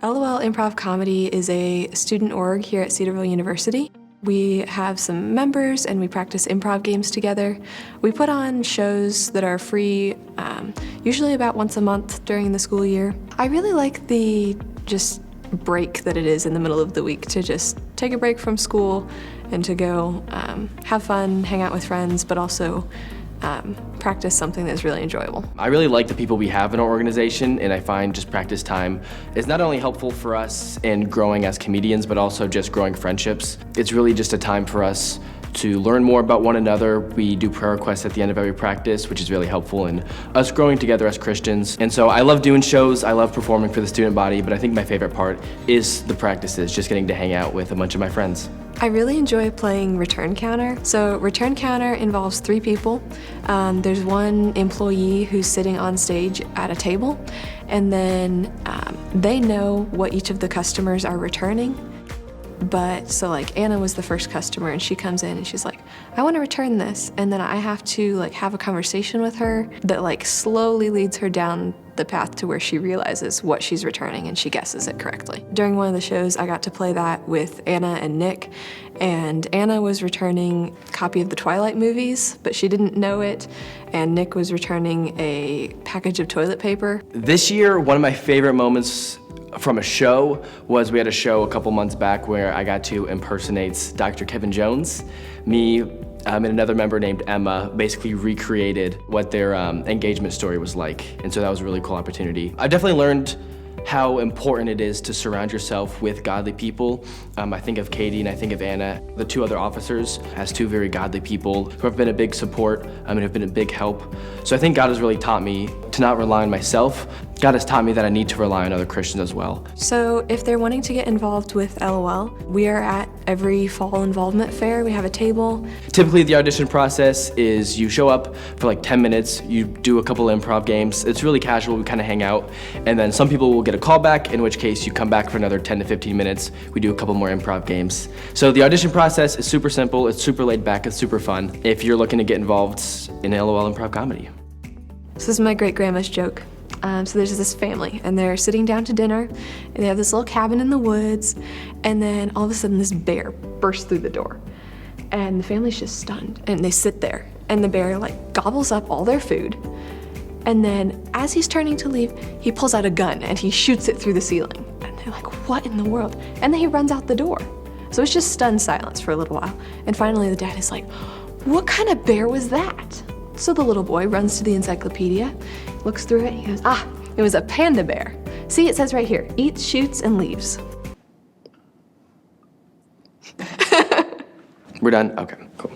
LOL Improv Comedy is a student org here at Cedarville University. We have some members and we practice improv games together. We put on shows that are free, usually about once a month during the school year. I really like the just break that it is in the middle of the week to just take a break from school and to go have fun, hang out with friends, but also practice something that's really enjoyable. I really like the people we have in our organization, and I find just practice time is not only helpful for us in growing as comedians, but also just growing friendships. It's really just a time for us to learn more about one another. We do prayer requests at the end of every practice, which is really helpful in us growing together as Christians. And so I love doing shows, I love performing for the student body, but I think my favorite part is the practices, just getting to hang out with a bunch of my friends. I really enjoy playing Return Counter. So Return Counter involves 3 people. There's one employee who's sitting on stage at a table, and then they know what each of the customers are returning. But so like Anna was the first customer and she comes in and she's like, I want to return this. And then I have to like have a conversation with her that like slowly leads her down the path to where she realizes what she's returning and she guesses it correctly. During one of the shows, I got to play that with Anna and Nick, and Anna was returning a copy of the Twilight movies, but she didn't know it, and Nick was returning a package of toilet paper. This year, one of my favorite moments from a show was we had a show a couple months back where I got to impersonate Dr. Kevin Jones. Me and another member named Emma basically recreated what their engagement story was like, and so that was a really cool opportunity. I definitely learned how important it is to surround yourself with godly people. I think of Katie and I think of Anna, the 2 other officers, as 2 very godly people who have been a big support and have been a big help. So I think God has really taught me to not rely on myself. God has taught me that I need to rely on other Christians as well. So if they're wanting to get involved with LOL, we are at every fall involvement fair. We have a table. Typically the audition process is you show up for like 10 minutes, you do a couple improv games. It's really casual, we kind of hang out, and then some people will get a call back, in which case you come back for another 10 to 15 minutes. We do a couple more improv games. So the audition process is super simple, it's super laid back, it's super fun if you're looking to get involved in LOL Improv Comedy. This is my great-grandma's joke. So there's this family, and they're sitting down to dinner, and they have this little cabin in the woods, and then all of a sudden this bear bursts through the door. And the family's just stunned, and they sit there, and the bear like gobbles up all their food, and then as he's turning to leave, he pulls out a gun, and he shoots it through the ceiling. And they're like, what in the world? And then he runs out the door. So it's just stunned silence for a little while, and finally the dad is like, what kind of bear was that? So the little boy runs to the encyclopedia, looks through it, he goes, it was a panda bear. See, it says right here, eats, shoots, and leaves. We're done? Okay, cool.